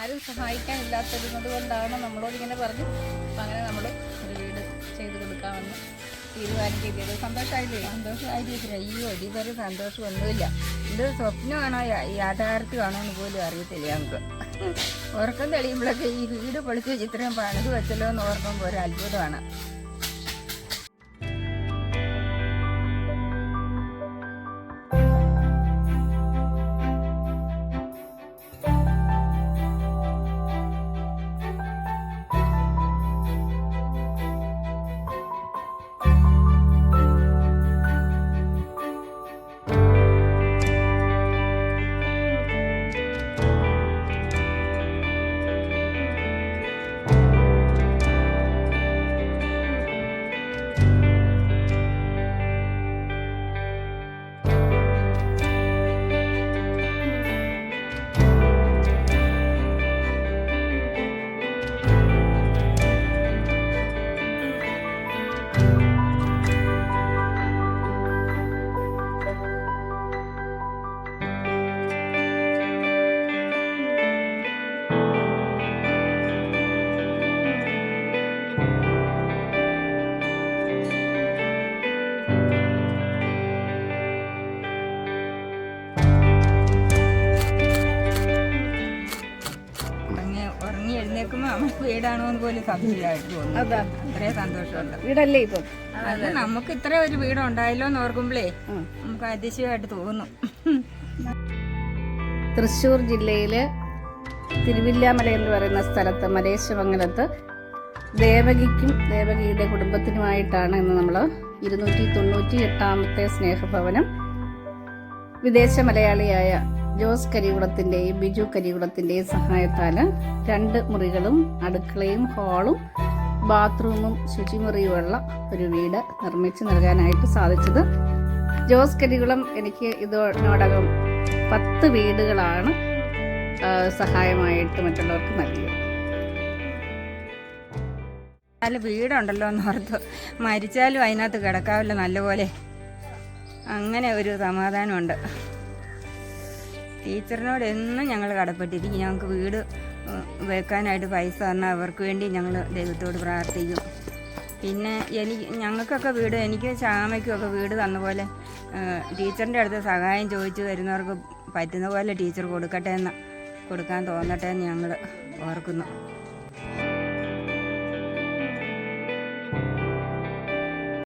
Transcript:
ആരും സഹായിക്കാനില്ലാത്തത് കൊണ്ടാണ് നമ്മളോട് ഇങ്ങനെ പറഞ്ഞു. അപ്പം അങ്ങനെ നമ്മൾ ഒരു വീട് ചെയ്ത് കൊടുക്കാമെന്ന് തീരുമാനം ചെയ്തത്. സന്തോഷമായില്ലേ? സന്തോഷമായി ടീച്ചറെ. അയ്യോ ഇതുവരെ സന്തോഷമൊന്നുമില്ല. ഇത് സ്വപ്നമാണോ യാഥാർത്ഥ്യമാണോ എന്ന് പോലും അറിയത്തില്ല നമുക്ക്. ഉറക്കം തെളിയുമ്പോഴൊക്കെ ഈ വീട് പൊളിച്ച് വെച്ച് ഇത്രയും പണിത് വെച്ചല്ലോ എന്ന് ഓർക്കുമ്പോൾ ഒരു അത്ഭുതമാണ്. വീടാണോ എന്ന് പോലും സംശയമായിട്ട് തോന്നുന്നു. അത്രയും സന്തോഷമുണ്ട്. വീടല്ലേ ഇപ്പം? അത് നമുക്ക് ഇത്ര ഒരു വീടുണ്ടായല്ലോ എന്ന് ഓർക്കുമ്പോഴേ നമുക്ക് അതിശയമായിട്ട് തോന്നും. തൃശ്ശൂർ ജില്ലയില് തിരുവില്ലാമല എന്ന് പറയുന്ന സ്ഥലത്ത് മലേശമംഗലത്ത് ദേവകിക്കും ദേവകിയുടെ കുടുംബത്തിനുമായിട്ടാണ് ഇന്ന് നമ്മൾ 298ാമത്തെ സ്നേഹഭവനം വിദേശ മലയാളിയായ ജോസ് കരികുളത്തിൻ്റെയും ബിജു കരികുളത്തിൻ്റെയും സഹായത്താൽ 2 മുറികളും അടുക്കളയും ഹാളും ബാത്റൂമും ശുചിമുറിയുമുള്ള ഒരു വീട് നിർമ്മിച്ച് നൽകാനായിട്ട് സാധിച്ചത്. ജോസ് കരികുളം എനിക്ക് ഇതിനോടകം 10 വീടുകളാണ് സഹായമായിട്ട് മറ്റുള്ളവർക്ക് നൽകിയത്. നല്ല വീടുണ്ടല്ലോ എന്ന് ഓർത്ത് മരിച്ചാലും അതിനകത്ത് കിടക്കാമല്ലോ നല്ലപോലെ, അങ്ങനെ ഒരു സമാധാനമുണ്ട്. ടീച്ചറിനോട് എന്നും ഞങ്ങൾ കടപ്പെട്ടിരിക്കും. ഞങ്ങൾക്ക് വീട് വെക്കാനായിട്ട് പൈസ തന്നാൽ അവർക്ക് വേണ്ടി ഞങ്ങൾ ദൈവത്തോട് പ്രാർത്ഥിക്കും. പിന്നെ ഞങ്ങൾക്കൊക്കെ വീട്, എനിക്ക് ശ്യാമയ്ക്കൊക്കെ വീട് തന്ന പോലെ ടീച്ചറിൻ്റെ അടുത്ത് സഹായം ചോദിച്ചു വരുന്നവർക്ക് പറ്റുന്ന പോലെ ടീച്ചർ കൊടുക്കാൻ തോന്നട്ടെ എന്ന് ഞങ്ങൾ ഓർക്കുന്നു.